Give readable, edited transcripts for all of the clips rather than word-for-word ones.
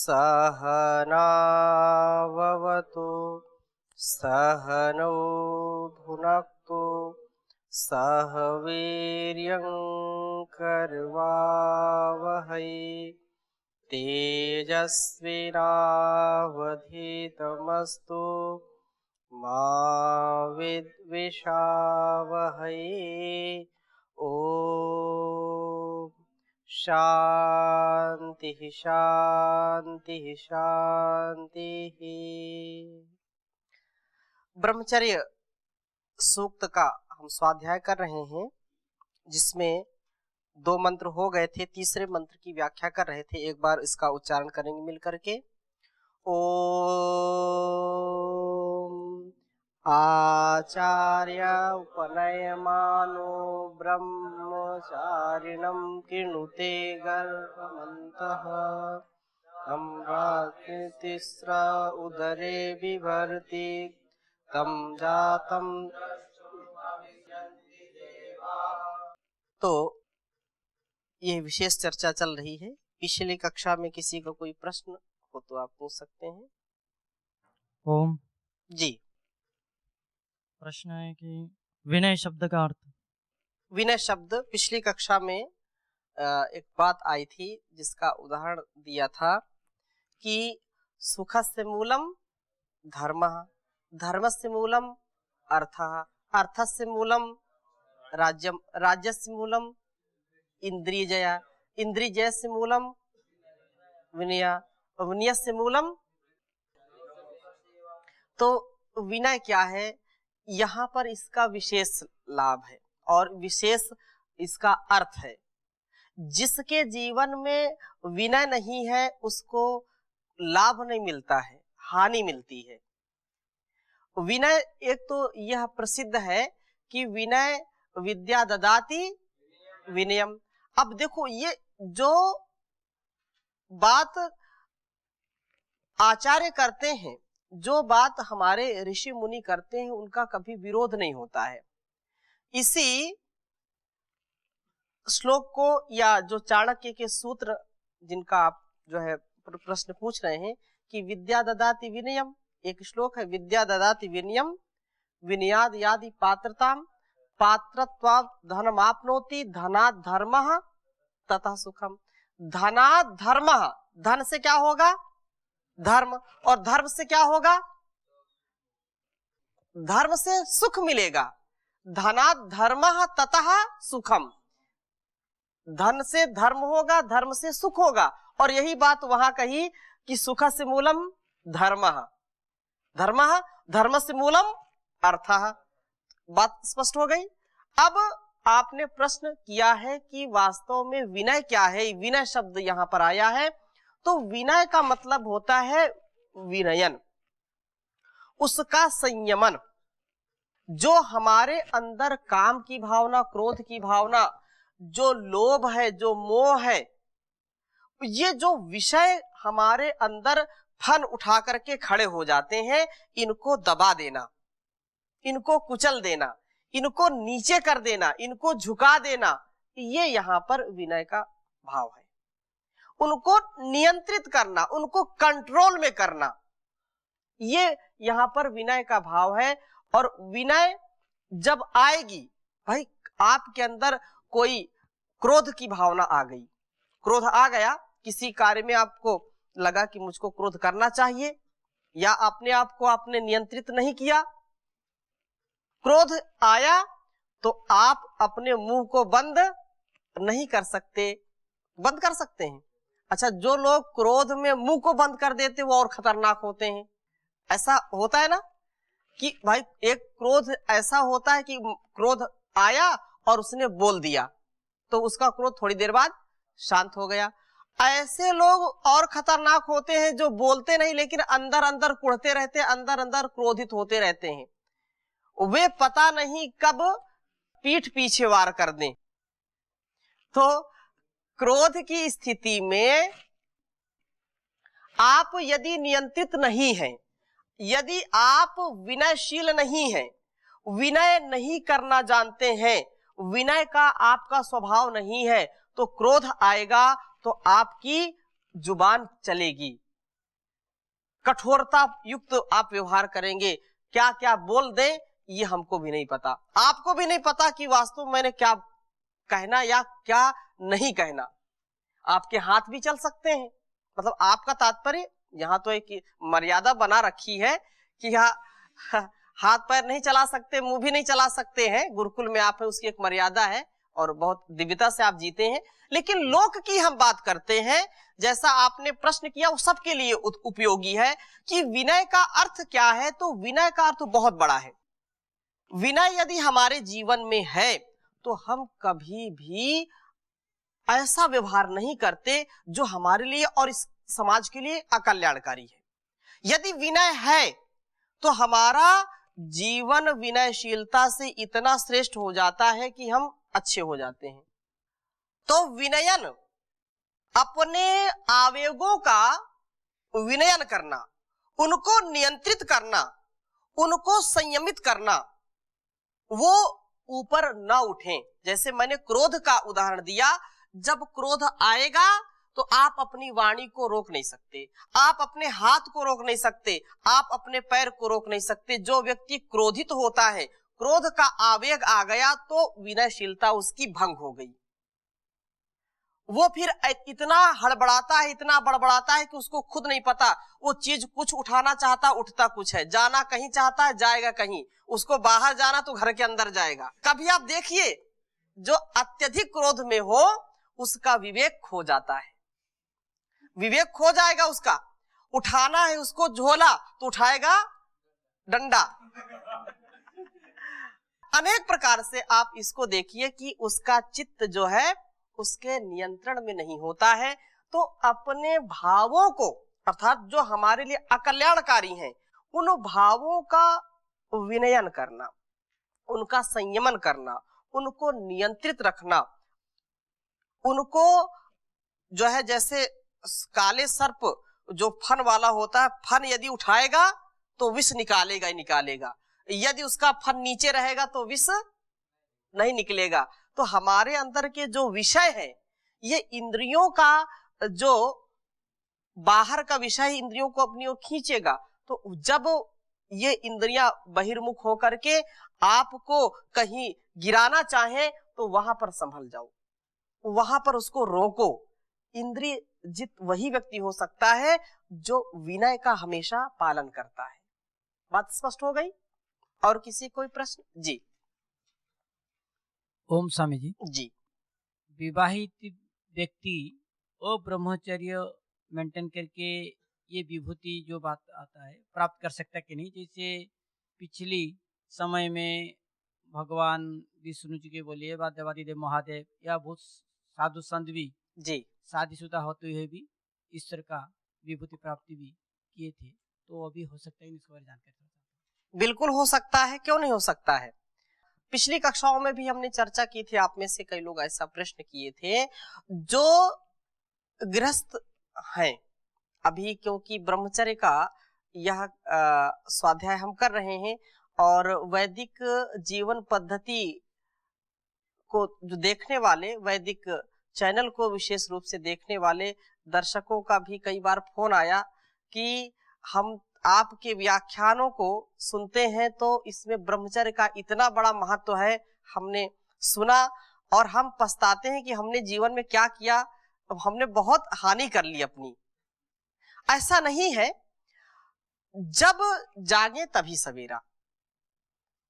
सहनाववतु सहनौ भुनक्तु सह वीर्यं करवावहै तेजस्विनावधीतमस्तु मा विद्विषावहै। ओम शांति शांति शांति। ब्रह्मचर्य सूक्त का हम स्वाध्याय कर रहे हैं, जिसमें 2 मंत्र हो गए थे, तीसरे मंत्र की व्याख्या कर रहे थे। एक बार इसका उच्चारण करेंगे मिल करके। ओम आचार्य उपनयमानो ब्रह्मचारिणं कृणुते गर्भमन्तः तिस्रा उदरे बिभर्ति तम जातम। तो ये विशेष चर्चा चल रही है। पिछली कक्षा में किसी का कोई प्रश्न हो तो आप पूछ सकते हैं। ओम जी, प्रश्न है कि विनय शब्द का अर्थ। विनय शब्द पिछली कक्षा में एक बात आई थी जिसका उदाहरण दिया था कि सुखस्य मूलम धर्मः, धर्मस्य मूलम अर्थः, अर्थस्य मूलम राज्यम, राज्यस्य मूलम इंद्रियजया, इंद्रियजयस्य मूलम विनय, विनयस्य मूलम। तो विनय क्या है, यहाँ पर इसका विशेष लाभ है और विशेष इसका अर्थ है। जिसके जीवन में विनय नहीं है उसको लाभ नहीं मिलता है, हानि मिलती है। विनय एक तो यह प्रसिद्ध है कि विनय विद्या ददाति विनयम। अब देखो, ये जो बात आचार्य करते हैं, जो बात हमारे ऋषि मुनि करते हैं, उनका कभी विरोध नहीं होता है। इसी श्लोक को या जो चाणक्य के सूत्र जिनका आप जो है प्रश्न पूछ रहे हैं कि विद्या ददाति विनयम, एक श्लोक है विद्या ददाति विनयम विनयाद यादि पात्रताम पात्रत्वात् धनमाप्नोति धनात् धर्मः तथा सुखम। धनात् धर्मः, धन से क्या होगा, धर्म, और धर्म से क्या होगा, धर्म से सुख मिलेगा। धनात् धर्मः ततः सुखम, धन से धर्म होगा, धर्म से सुख होगा। और यही बात वहां कही कि सुखस्य मूलम धर्मः, धर्मः धर्मस्य मूलम अर्थः। बात स्पष्ट हो गई। अब आपने प्रश्न किया है कि वास्तव में विनय क्या है, विनय शब्द यहाँ पर आया है। तो विनय का मतलब होता है विनयन, उसका संयमन। जो हमारे अंदर काम की भावना, क्रोध की भावना, जो लोभ है, जो मोह है, ये जो विषय हमारे अंदर फन उठा करके खड़े हो जाते हैं, इनको दबा देना, इनको कुचल देना, इनको नीचे कर देना, इनको झुका देना, ये यहाँ पर विनय का भाव है। उनको नियंत्रित करना, उनको कंट्रोल में करना, ये यहाँ पर विनय का भाव है। और विनय जब आएगी, भाई आपके अंदर कोई क्रोध की भावना आ गई, क्रोध आ गया, किसी कार्य में आपको लगा कि मुझको क्रोध करना चाहिए, या अपने आप को आपने नियंत्रित नहीं किया, क्रोध आया, तो आप अपने मुंह को बंद नहीं कर सकते, बंद कर सकते हैं। अच्छा, जो लोग क्रोध में मुंह को बंद कर देते वो और खतरनाक होते हैं। ऐसा होता है ना कि भाई एक क्रोध ऐसा होता है कि क्रोध आया और उसने बोल दिया तो उसका क्रोध थोड़ी देर बाद शांत हो गया। ऐसे लोग और खतरनाक होते हैं जो बोलते नहीं लेकिन अंदर अंदर कुढ़ते रहते, अंदर अंदर क्रोधित होते रहते हैं। वे पता नहीं कब पीठ पीछे वार कर दें। तो क्रोध की स्थिति में आप यदि नियंत्रित नहीं हैं, यदि आप विनयशील नहीं हैं, विनय नहीं करना जानते हैं, विनय का आपका स्वभाव नहीं है, तो क्रोध आएगा तो आपकी जुबान चलेगी, कठोरता युक्त आप व्यवहार करेंगे, क्या क्या बोल दें ये हमको भी नहीं पता, आपको भी नहीं पता कि वास्तव में मैंने क्या कहना या क्या नहीं कहना। आपके हाथ भी चल सकते हैं, मतलब आपका तात्पर्य यहाँ तो एक मर्यादा बना रखी है कि हाथ पैर नहीं चला सकते, मुंह भी नहीं चला सकते हैं, गुरुकुल में आप है उसकी एक मर्यादा है और बहुत दिव्यता से आप जीते हैं। लेकिन लोक की हम बात करते हैं, जैसा आपने प्रश्न किया वो सबके लिए उपयोगी है कि विनय का अर्थ क्या है। तो विनय का अर्थ बहुत बड़ा है। विनय यदि हमारे जीवन में है तो हम कभी भी ऐसा व्यवहार नहीं करते जो हमारे लिए और इस समाज के लिए अकल्याणकारी है। यदि विनय है तो हमारा जीवन विनयशीलता से इतना श्रेष्ठ हो जाता है कि हम अच्छे हो जाते हैं। तो विनयन, अपने आवेगों का विनयन करना, उनको नियंत्रित करना, उनको संयमित करना, वो ऊपर ना उठें। जैसे मैंने क्रोध का उदाहरण दिया, जब क्रोध आएगा तो आप अपनी वाणी को रोक नहीं सकते, आप अपने हाथ को रोक नहीं सकते, आप अपने पैर को रोक नहीं सकते। जो व्यक्ति क्रोधित होता है, क्रोध का आवेग आ गया तो विनयशीलता उसकी भंग हो गई। वो फिर इतना हड़बड़ाता है, इतना बड़बड़ाता है कि उसको खुद नहीं पता, वो चीज कुछ उठाना चाहता उठता कुछ है, जाना कहीं चाहता है जाएगा कहीं, उसको बाहर जाना तो घर के अंदर जाएगा। कभी आप देखिए जो अत्यधिक क्रोध में हो उसका विवेक खो जाता है, विवेक खो जाएगा उसका। उठाना है उसको झोला तो उठाएगा डंडा। अनेक प्रकार से आप इसको देखिए कि उसका चित्त जो है उसके नियंत्रण में नहीं होता है। तो अपने भावों को, अर्थात जो हमारे लिए अकल्याणकारी हैं, उन भावों का विनयन करना, उनका संयमन करना, उनको नियंत्रित रखना, उनको जो है जैसे काले सर्प जो फन वाला होता है, फन यदि उठाएगा तो विष निकालेगा ही निकालेगा, यदि उसका फन नीचे रहेगा तो विष नहीं निकलेगा। तो हमारे अंदर के जो विषय है, ये इंद्रियों का जो बाहर का विषय इंद्रियों को अपनी ओर खींचेगा। तो जब ये इंद्रियां बहिर्मुख होकर के आपको कहीं गिराना चाहे तो वहां पर संभल जाओ, वहां पर उसको रोको। इंद्रिय जित वही व्यक्ति हो सकता है जो विनय का हमेशा पालन करता है। बात स्पष्ट हो गई? और किसी कोई प्रश्न? जी ओम स्वामी जी। जी विवाहित व्यक्ति और ब्रह्मचर्य मेंटेन करके ये विभूति जो बात आता है प्राप्त कर सकता है कि नहीं? जैसे पिछली समय में भगवान विष्णु जी के बोलिए वा देवादिदेव महादेव या बहुत साधु संत भी जी शादीशुदा होते हुए भी ईश्वर का विभूति प्राप्ति भी किए थे, तो अभी हो सकता है इसके बारे में जानकारी? बिल्कुल हो सकता है, क्यों नहीं हो सकता है। पिछली कक्षाओं में भी हमने चर्चा की थी, आप में से कई लोग ऐसा प्रश्न किए थे। जो गृहस्थ हैं अभी, क्योंकि ब्रह्मचर्य का यह स्वाध्याय हम कर रहे हैं और वैदिक जीवन पद्धति को जो देखने वाले, वैदिक चैनल को विशेष रूप से देखने वाले दर्शकों का भी कई बार फोन आया कि हम आपके व्याख्यानों को सुनते हैं तो इसमें ब्रह्मचर्य का इतना बड़ा महत्व है, हमने सुना और हम पछताते हैं कि हमने जीवन में क्या किया, अब हमने बहुत हानि कर ली अपनी। ऐसा नहीं है, जब जागे तभी सवेरा।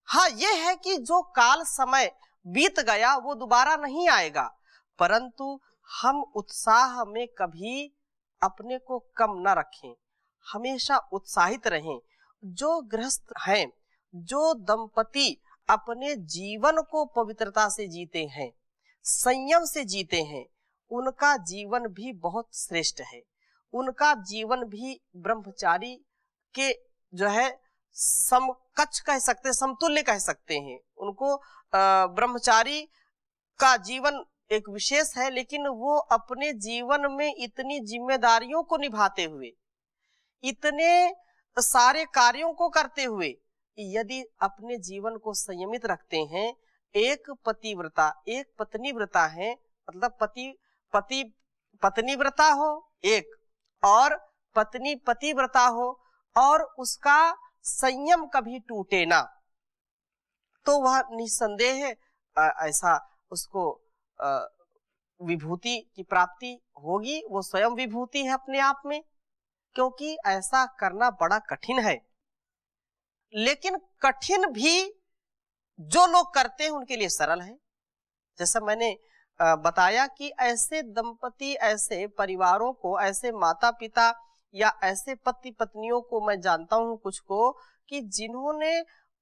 हाँ, ये है कि जो काल समय बीत गया वो दोबारा नहीं आएगा, परंतु हम उत्साह में कभी अपने को कम न रखें, हमेशा उत्साहित रहें। जो गृहस्थ हैं, जो दंपति अपने जीवन को पवित्रता से जीते हैं, संयम से जीते हैं, उनका जीवन भी बहुत श्रेष्ठ है। उनका जीवन भी ब्रह्मचारी के जो है समकक्ष कह सकते, समतुल्य कह सकते हैं। उनको ब्रह्मचारी का जीवन एक विशेष है, लेकिन वो अपने जीवन में इतनी जिम्मेदारियों को निभाते हुए, इतने सारे कार्यों को करते हुए, यदि अपने जीवन को संयमित रखते हैं, एक पतिव्रता एक पत्नीव्रता है, मतलब पति पत्नीव्रता हो एक और पत्नी पतिव्रता हो, और उसका संयम कभी टूटे ना, तो वह निस्संदेह ऐसा उसको विभूति की प्राप्ति होगी। वो स्वयं विभूति है अपने आप में, क्योंकि ऐसा करना बड़ा कठिन है। लेकिन कठिन भी जो लोग करते हैं उनके लिए सरल है। जैसा मैंने बताया कि ऐसे दंपति, ऐसे परिवारों को, ऐसे माता पिता या ऐसे पति पत्नियों को मैं जानता हूं कुछ को, कि जिन्होंने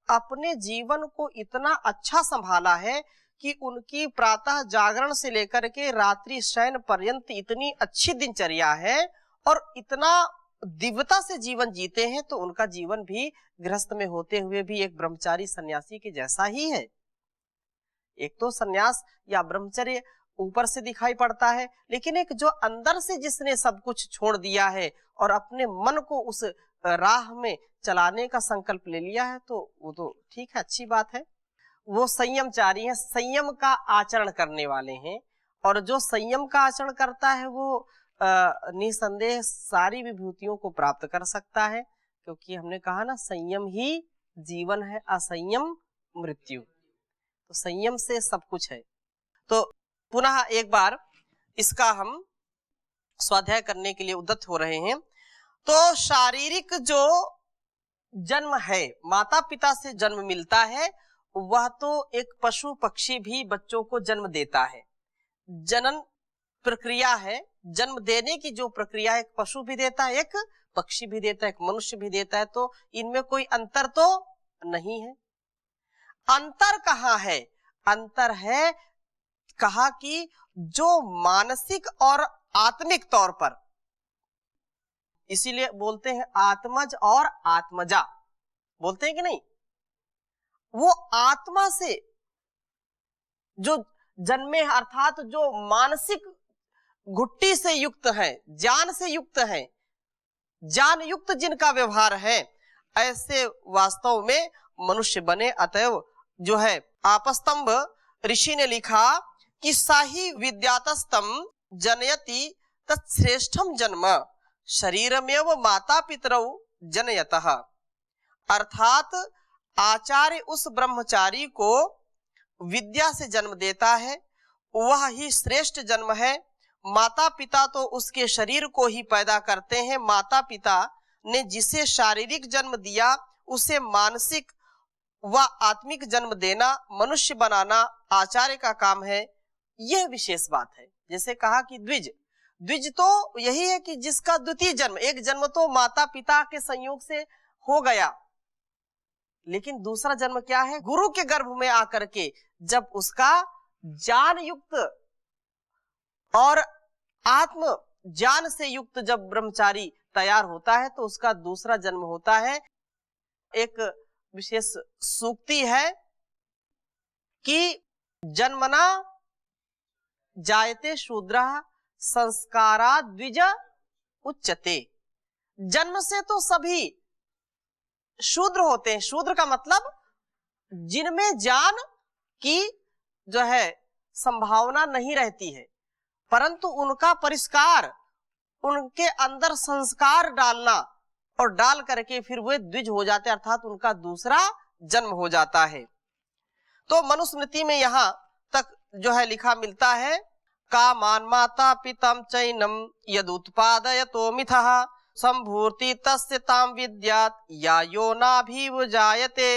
अपने जीवन को इतना अच्छा संभाला है कि उनकी प्रातः जागरण से लेकर के रात्रि शयन पर्यंत इतनी अच्छी दिनचर्या है और इतना दिव्यता से जीवन जीते हैं, तो उनका जीवन भी गृहस्थ में होते हुए भी एक ब्रह्मचारी सन्यासी के जैसा ही है। एक तो सन्यास या ब्रह्मचर्य ऊपर से दिखाई पड़ता है, लेकिन एक जो अंदर से जिसने सब कुछ छोड़ दिया है और अपने मन को उस राह में चलाने का संकल्प ले लिया है, तो वो तो ठीक है, अच्छी बात है। वो संयमचारी हैं, संयम का आचरण करने वाले हैं। और जो संयम का आचरण करता है वो निसंदेह सारी विभूतियों को प्राप्त कर सकता है, क्योंकि हमने कहा ना, संयम ही जीवन है, असंयम मृत्यु। तो संयम से सब कुछ है। तो पुनः एक बार इसका हम स्वाध्याय करने के लिए उद्यत हो रहे हैं। तो शारीरिक जो जन्म है, माता पिता से जन्म मिलता है, वह तो एक पशु पक्षी भी बच्चों को जन्म देता है। जनन प्रक्रिया है, जन्म देने की जो प्रक्रिया है, एक पशु भी देता है, एक पक्षी भी देता है, एक मनुष्य भी देता है। तो इनमें कोई अंतर तो नहीं है। अंतर कहाँ है? अंतर है, कहा कि जो मानसिक और आत्मिक तौर पर, इसीलिए बोलते हैं आत्मज और आत्मजा, बोलते हैं कि नहीं? वो आत्मा से जो जन्मे, अर्थात जो मानसिक घुट्टी से युक्त है, ज्ञान से युक्त है, ज्ञान युक्त जिनका व्यवहार है, ऐसे वास्तव में मनुष्य बने। अतएव जो है आपस्तंभ ऋषि ने लिखा कि साही विद्यातस्तम जनयति तत्श्रेष्ठम जन्म शरीरमेव माता पितरौ जनयतः। अर्थात आचार्य उस ब्रह्मचारी को विद्या से जन्म देता है, वह ही श्रेष्ठ जन्म है। माता पिता तो उसके शरीर को ही पैदा करते हैं। माता पिता ने जिसे शारीरिक जन्म दिया, उसे मानसिक व आत्मिक जन्म देना, मनुष्य बनाना आचार्य का काम है। यह विशेष बात है। जैसे कहा कि द्विज, द्विज तो यही है कि जिसका द्वितीय जन्म, एक जन्म तो माता पिता के संयोग से हो गया, लेकिन दूसरा जन्म क्या है? गुरु के गर्भ में आकर के जब उसका ज्ञान युक्त और आत्म ज्ञान से युक्त जब ब्रह्मचारी तैयार होता है, तो उसका दूसरा जन्म होता है। एक विशेष सूक्ति है कि जन्मना जायते शूद्रः संस्काराद् द्विज उच्यते। जन्म से तो सभी शूद्र होते हैं। शूद्र का मतलब जिनमें ज्ञान की जो है संभावना नहीं रहती है, परंतु उनका परिष्कार, उनके अंदर संस्कार डालना और डाल करके फिर वे द्विज हो जाते, अर्थात उनका दूसरा जन्म हो जाता है। तो मनुस्मृति में यहाँ तक जो है लिखा मिलता है, कामान माता पितम चैनम यदुत्पादयतो मिथः संभूति तस्य ताम विद्यात् या यो नाभिवजायते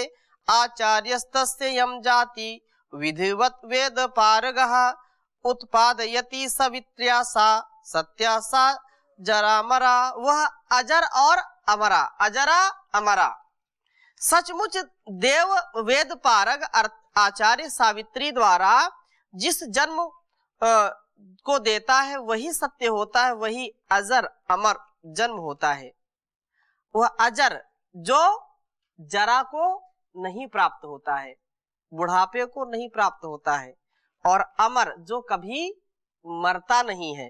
आचार्यस्तस्य यम जाति विधिवत वेद पारगः उत्पादयति सवित्र्या सा सत्या सा जरामरा। वह अजर और अमरा, अजरा अमरा, सचमुच देव वेद पारग आचार्य सावित्री द्वारा जिस जन्म को देता है वही सत्य होता है, वही अजर अमर जन्म होता है। वह अजर जो जरा को नहीं प्राप्त होता है, बुढ़ापे को नहीं प्राप्त होता है, और अमर जो कभी मरता नहीं है,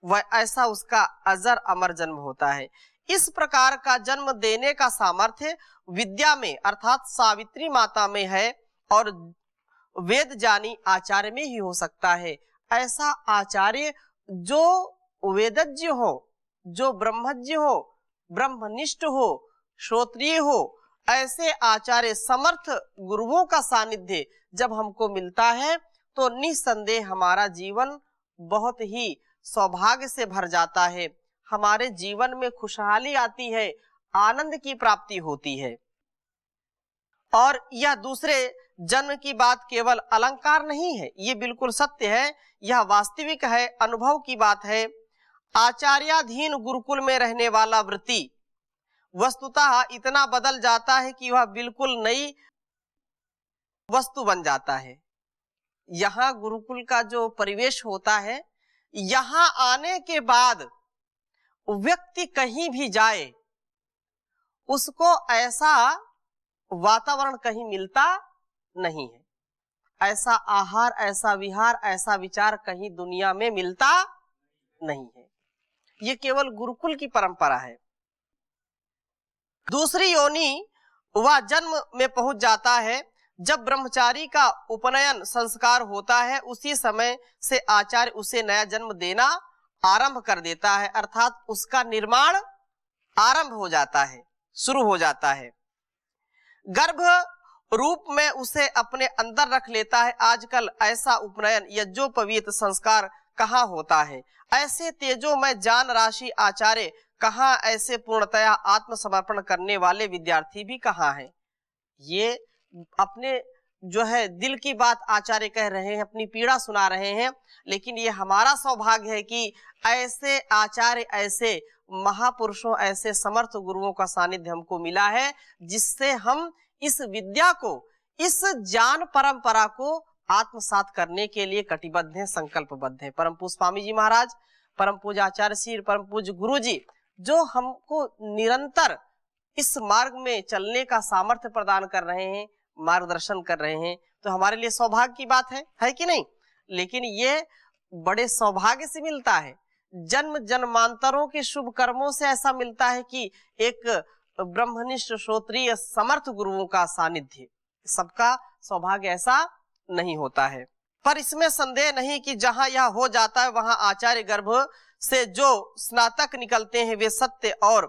वह ऐसा उसका अजर अमर जन्म होता है। इस प्रकार का जन्म देने का सामर्थ्य विद्या में अर्थात सावित्री माता में है और वेद जानी आचार्य में ही हो सकता है। ऐसा आचार्य जो वेदज्ञ हो, जो ब्रह्मज्ञ हो, ब्रह्मनिष्ठ हो, श्रोत्रिय हो, ऐसे आचार्य समर्थ गुरुओं का सानिध्य जब हमको मिलता है तो निस्संदेह हमारा जीवन बहुत ही सौभाग्य से भर जाता है, हमारे जीवन में खुशहाली आती है, आनंद की प्राप्ति होती है। और यह दूसरे जन्म की बात केवल अलंकार नहीं है, ये बिल्कुल सत्य है, यह वास्तविक है, अनुभव की बात है। आचार्याधीन गुरुकुल में रहने वाला वृत्ति वस्तुतः इतना बदल जाता है कि वह बिल्कुल नई वस्तु बन जाता है। यहाँ गुरुकुल का जो परिवेश होता है, यहाँ आने के बाद व्यक्ति कहीं भी जाए उसको ऐसा वातावरण कहीं मिलता नहीं है, ऐसा आहार, ऐसा विहार, ऐसा विचार कहीं दुनिया में मिलता नहीं है। ये केवल गुरुकुल की परंपरा है। दूसरी योनि वह जन्म में पहुंच जाता है जब ब्रह्मचारी का उपनयन संस्कार होता है, उसी समय से आचार्य उसे नया जन्म देना आरंभ कर देता है, अर्थात उसका निर्माण आरंभ हो जाता है, शुरू हो जाता है। गर्भ रूप में उसे अपने अंदर रख लेता है। आजकल ऐसा उपनयन यज्ञोपवीत संस्कार कहाँ होता है, ऐसे तेजोमय जान राशि आचार्य कहाँ, ऐसे पूर्णतया आत्मसमर्पण करने वाले विद्यार्थी भी कहाँ हैं। ये अपने जो है दिल की बात आचार्य कह रहे हैं, अपनी पीड़ा सुना रहे हैं, लेकिन ये हमारा सौभाग्य है कि ऐसे आचार्य, ऐसे महापुरुषों, ऐसे समर्थ गुरुओं का सानिध्य हमको मिला है, जिससे हम इस विद्या को, इस ज्ञान परंपरा को आत्मसात करने के लिए कटिबद्ध हैं, संकल्पबद्ध हैं। परम पूज्य स्वामी जी महाराज, परम पूज्य आचार्य श्री, परम पूज्य गुरु जी, जो हमको निरंतर इस मार्ग में चलने का सामर्थ्य प्रदान कर रहे हैं, मार्गदर्शन कर रहे हैं, तो हमारे लिए सौभाग्य की बात है कि नहीं। लेकिन ये बड़े सौभाग्य से मिलता है, जन्म जन्मांतरों के शुभ कर्मों से ऐसा मिलता है कि एक ब्रह्मनिष्ठ श्रोत्रिय समर्थ गुरुओं का सानिध्य, सबका सौभाग्य ऐसा नहीं होता है। पर इसमें संदेह नहीं कि जहां यह हो जाता है वहां आचार्य गर्भ से जो स्नातक निकलते हैं वे सत्य और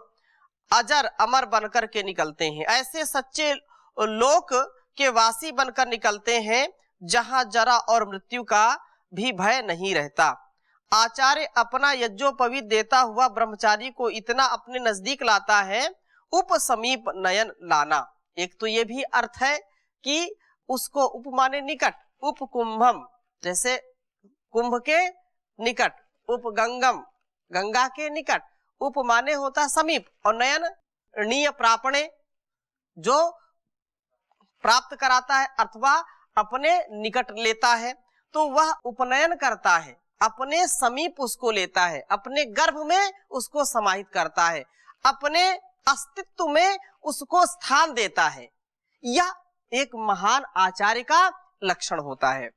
अजर अमर बनकर के निकलते हैं, ऐसे सच्चे लोक के वासी बनकर निकलते हैं जहां जरा और मृत्यु का भी भय नहीं रहता। आचार्य अपना यज्ञोपवीत देता हुआ ब्रह्मचारी को इतना अपने नजदीक लाता है, उप समीप नयन लाना। एक तो ये भी अर्थ है कि उसको उप माने निकट, उप कुंभम जैसे कुंभ के निकट, उप गंगम गंगा के निकट, उप माने होता समीप, और नयन नीय प्रापणे जो प्राप्त कराता है अथवा अपने निकट लेता है, तो वह उपनयन करता है, अपने समीप उसको लेता है, अपने गर्भ में उसको समाहित करता है, अपने अस्तित्व में उसको स्थान देता है। यह एक महान आचार्य का लक्षण होता है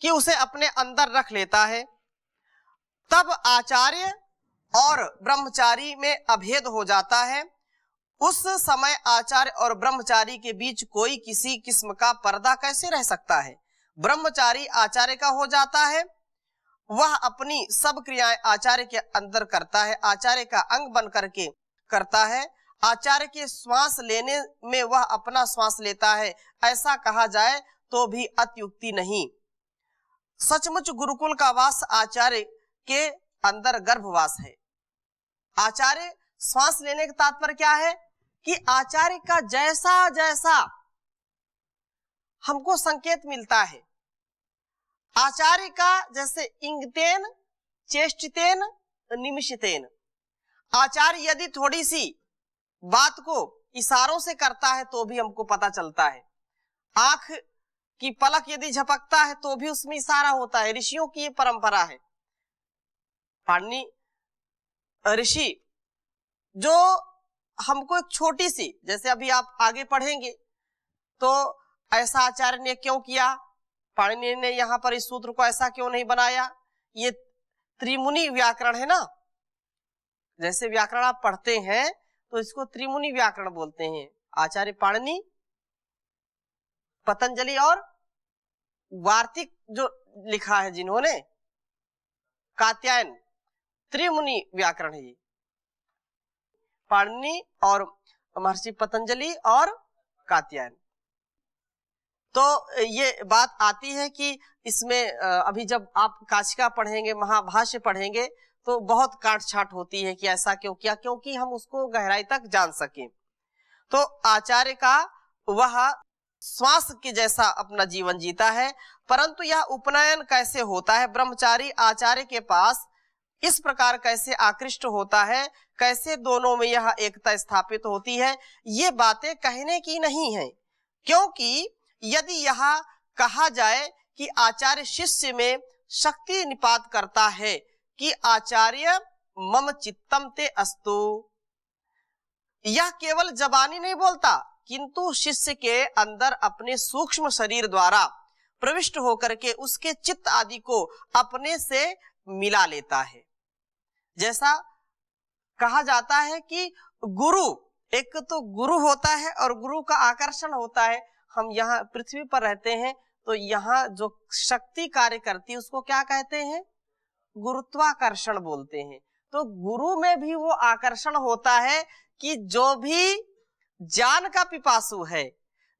कि उसे अपने अंदर रख लेता है। तब आचार्य और ब्रह्मचारी में अभेद हो जाता है। उस समय आचार्य और ब्रह्मचारी के बीच कोई किसी किस्म का पर्दा कैसे रह सकता है। ब्रह्मचारी आचार्य का हो जाता है, वह अपनी सब क्रियाएं आचार्य के अंदर करता है, आचार्य का अंग बन करके करता है। आचार्य के श्वास लेने में वह अपना श्वास लेता है, ऐसा कहा जाए तो भी अत्युक्ति नहीं। सचमुच गुरुकुल का वास आचार्य के अंदर गर्भवास है। आचार्य श्वास लेने का तात्पर्य क्या है कि आचार्य का जैसा जैसा हमको संकेत मिलता है, आचार्य का जैसे इंगतेन चेष्टितेन निमिषितेन, आचार्य यदि थोड़ी सी बात को इशारों से करता है तो भी हमको पता चलता है, आंख की पलक यदि झपकता है तो भी उसमें इशारा होता है। ऋषियों की ये परंपरा है। पाणिनि ऋषि जो हमको एक छोटी सी, जैसे अभी आप आगे पढ़ेंगे तो ऐसा आचार्य ने क्यों किया, पाणिनि ने यहाँ पर इस सूत्र को ऐसा क्यों नहीं बनाया, ये त्रिमुनि व्याकरण है ना। जैसे व्याकरण आप पढ़ते हैं तो इसको त्रिमुनि व्याकरण बोलते हैं। आचार्य पाणिनि, पतंजलि और वार्तिक जो लिखा है जिन्होंने, कात्यायन, त्रिमुनि व्याकरण है ये। पाणिनि और महर्षि पतंजलि और कात्यायन। तो ये बात आती है कि इसमें अभी जब आप काशिका पढ़ेंगे, महाभाष्य पढ़ेंगे, तो बहुत काट छाट होती है कि ऐसा क्यों किया, क्योंकि हम उसको गहराई तक जान सकें। तो आचार्य का वह श्वास के जैसा अपना जीवन जीता है, परंतु यह उपनयन कैसे होता है, ब्रह्मचारी आचार्य के पास इस प्रकार कैसे आकृष्ट होता है, कैसे दोनों में यह एकता स्थापित होती है, ये बातें कहने की नहीं है। क्योंकि यदि यह कहा जाए कि आचार्य शिष्य में शक्ति निपात करता है कि आचार्य मम चित्तम ते अस्तु, यह केवल जबानी नहीं बोलता, किंतु शिष्य के अंदर अपने सूक्ष्म शरीर द्वारा प्रविष्ट होकर के उसके चित्त आदि को अपने से मिला लेता है। जैसा कहा जाता है कि गुरु, एक तो गुरु होता है और गुरु का आकर्षण होता है। हम यहाँ पृथ्वी पर रहते हैं तो यहाँ जो शक्ति कार्य करती है उसको क्या कहते हैं, गुरुत्वाकर्षण बोलते हैं। तो गुरु में भी वो आकर्षण होता है कि जो भी ज्ञान का पिपासु है,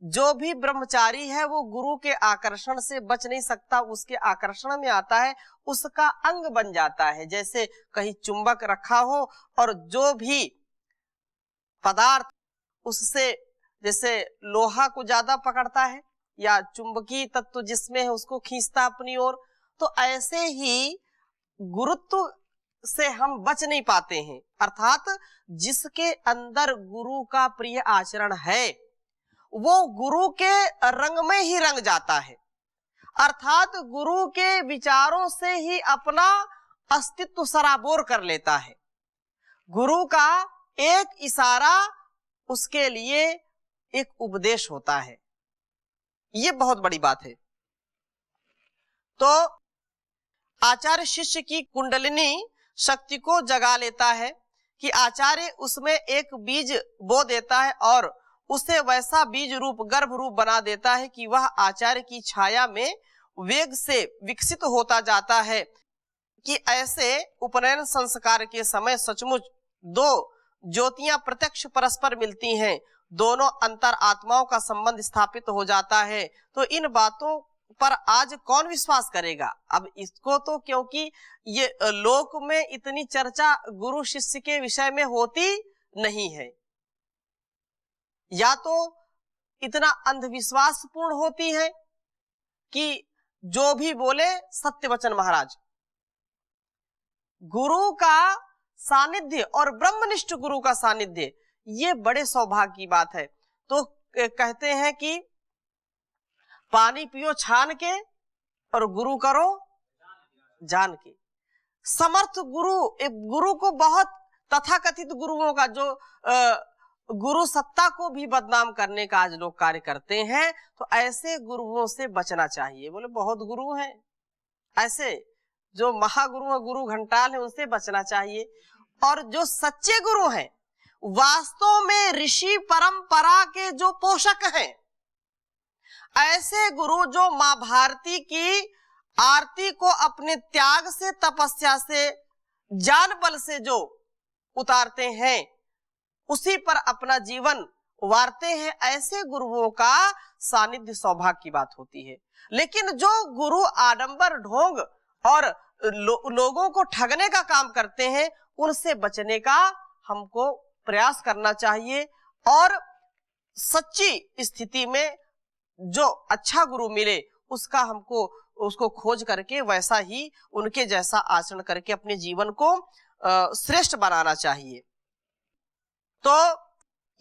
जो भी ब्रह्मचारी है, वो गुरु के आकर्षण से बच नहीं सकता, उसके आकर्षण में आता है, उसका अंग बन जाता है। जैसे कहीं चुंबक रखा हो और जो भी पदार्थ उससे, जैसे लोहा को ज्यादा पकड़ता है या चुंबकीय तत्व जिसमें है उसको खींचता अपनी ओर, तो ऐसे ही गुरुत्व से हम बच नहीं पाते हैं। अर्थात जिसके अंदर गुरु का प्रिय आचरण है वो गुरु के रंग में ही रंग जाता है, अर्थात गुरु के विचारों से ही अपना अस्तित्व सराबोर कर लेता है। गुरु का एक इशारा उसके लिए एक उपदेश होता है, ये बहुत बड़ी बात है। तो आचार्य शिष्य की कुंडलिनी शक्ति को जगा लेता है कि आचार्य उसमें एक बीज बो देता है और उसे वैसा बीज रूप, गर्भ रूप बना देता है कि वह आचार्य की छाया में वेग से विकसित होता जाता है। कि ऐसे उपनयन संस्कार के समय सचमुच दो ज्योतियां प्रत्यक्ष परस्पर मिलती हैं, दोनों अंतर आत्माओं का संबंध स्थापित हो जाता है। तो इन बातों पर आज कौन विश्वास करेगा। अब इसको तो क्योंकि ये लोक में इतनी चर्चा गुरु शिष्य के विषय में होती नहीं है, या तो इतना अंधविश्वास पूर्ण होती है कि जो भी बोले सत्य वचन महाराज। गुरु का सानिध्य और ब्रह्मनिष्ठ गुरु का सानिध्य, ये बड़े सौभाग्य की बात है। तो कहते हैं कि पानी पियो छान के और गुरु करो जान के। समर्थ गुरु, एक गुरु को बहुत तथाकथित गुरुओं का जो गुरु सत्ता को भी बदनाम करने का आज लोग कार्य करते हैं, तो ऐसे गुरुओं से बचना चाहिए। बोले बहुत गुरु हैं ऐसे, जो महागुरु हैं, गुरु घंटाल है, उनसे बचना चाहिए। और जो सच्चे गुरु हैं, वास्तव में ऋषि परंपरा के जो पोषक हैं, ऐसे गुरु जो मां भारती की आरती को अपने त्याग से, तपस्या से, जान बल से जो उतारते हैं, उसी पर अपना जीवन वारते हैं, ऐसे गुरुओं का सानिध्य सौभाग्य की बात होती है। लेकिन जो गुरु आडंबर, ढोंग और लोगों को ठगने का काम करते हैं, उनसे बचने का हमको प्रयास करना चाहिए। और सच्ची स्थिति में जो अच्छा गुरु मिले उसका हमको, उसको खोज करके वैसा ही उनके जैसा आचरण करके अपने जीवन को श्रेष्ठ बनाना चाहिए। तो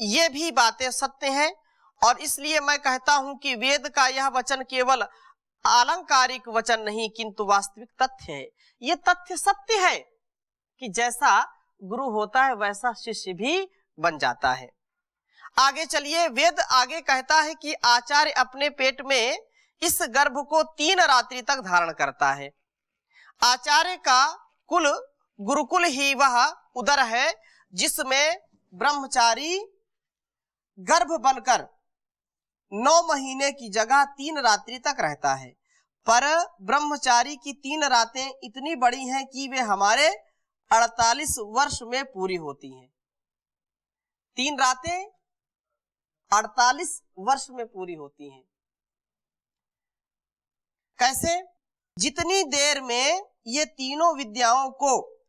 ये भी बातें सत्य हैं, और इसलिए मैं कहता हूं कि वेद का यह वचन केवल आलंकारिक वचन नहीं किंतु वास्तविक तथ्य है। ये तथ्य सत्य है कि जैसा गुरु होता है वैसा शिष्य भी बन जाता है। आगे चलिए, वेद आगे कहता है कि आचार्य अपने पेट में इस गर्भ को 3 रात्रि तक धारण करता है। आचार्य का कुल गुरुकुल ही वह उदर है जिसमें ब्रह्मचारी गर्भ बनकर 9 महीने की जगह 3 रात्रि तक रहता है। पर ब्रह्मचारी की 3 रातें इतनी बड़ी हैं कि वे हमारे 48 वर्ष में पूरी होती हैं। 3 रातें 48 वर्ष में पूरी होती हैं। कैसे? जितनी देर में ये तीनों विद्याओं को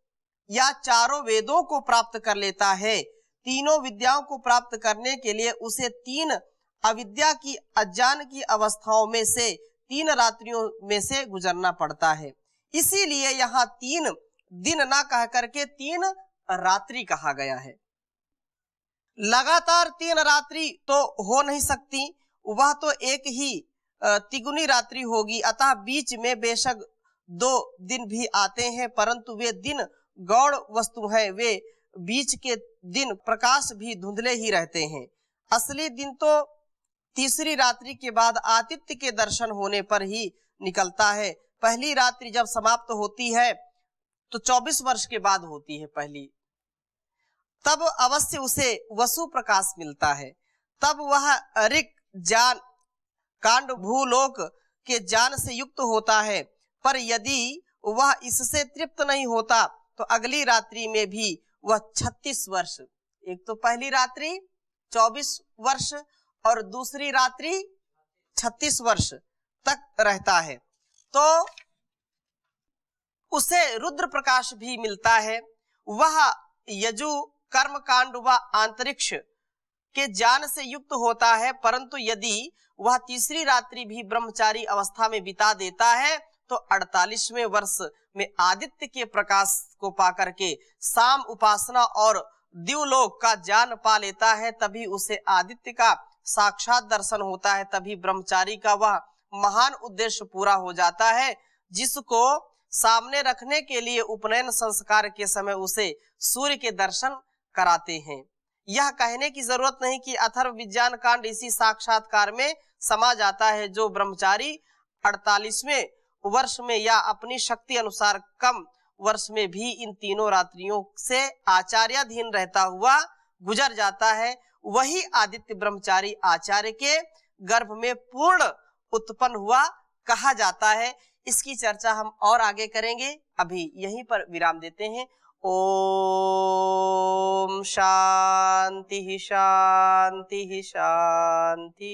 या चारों वेदों को प्राप्त कर लेता है, तीनों विद्याओं को प्राप्त करने के लिए उसे 3 अविद्या की, अज्ञान की अवस्थाओं में से 3 रात्रियों में से गुजरना पड़ता है। इसीलिए यहाँ 3 दिन ना कह करके 3 रात्रि कहा गया है। लगातार 3 रात्रि तो हो नहीं सकती, वह तो एक ही तिगुनी रात्रि होगी। अतः बीच में बेशक 2 दिन भी आते हैं, परंतु वे दिन गौड़ वस्तु है, वे बीच के दिन प्रकाश भी धुंधले ही रहते हैं। असली दिन तो तीसरी रात्रि के बाद आदित्य के दर्शन होने पर ही निकलता है। पहली रात्रि जब समाप्त होती है तो 24 वर्ष के बाद होती है पहली, तब अवश्य उसे वसु प्रकाश मिलता है। तब वह ऋक ज्ञान कांड भूलोक के ज्ञान से युक्त होता है। पर यदि वह इससे तृप्त नहीं होता तो अगली रात्रि में भी वह 36 वर्ष, एक तो पहली रात्रि 24 वर्ष और दूसरी रात्रि 36 वर्ष तक रहता है, तो उसे रुद्र प्रकाश भी मिलता है। वह यजु कर्म कांड व अंतरिक्ष के ज्ञान से युक्त होता है, परंतु यदि वह तीसरी रात्रि भी ब्रह्मचारी अवस्था में बिता देता है तो 48वें वर्ष में आदित्य के प्रकाश को पाकर के साम उपासना और दिवलोक का ज्ञान पा लेता है। तभी उसे आदित्य का साक्षात दर्शन होता है, तभी ब्रह्मचारी का वह महान उद्देश्य पूरा हो जाता है, जिसको सामने रखने के लिए उपनयन संस्कार के समय उसे सूर्य के दर्शन कराते हैं। यह कहने की जरूरत नहीं कि अथर्व विज्ञान कांड इसी साक्षात्कार में समा जाता है। जो ब्रह्मचारी 48वें वर्ष में या अपनी शक्ति अनुसार कम वर्ष में भी इन तीनों रात्रियों से आचार्याधीन रहता हुआ गुजर जाता है, वही आदित्य ब्रह्मचारी आचार्य के गर्भ में पूर्ण उत्पन्न हुआ कहा जाता है। इसकी चर्चा हम और आगे करेंगे, अभी यहीं पर विराम देते हैं। ओम शांति शांति शांति।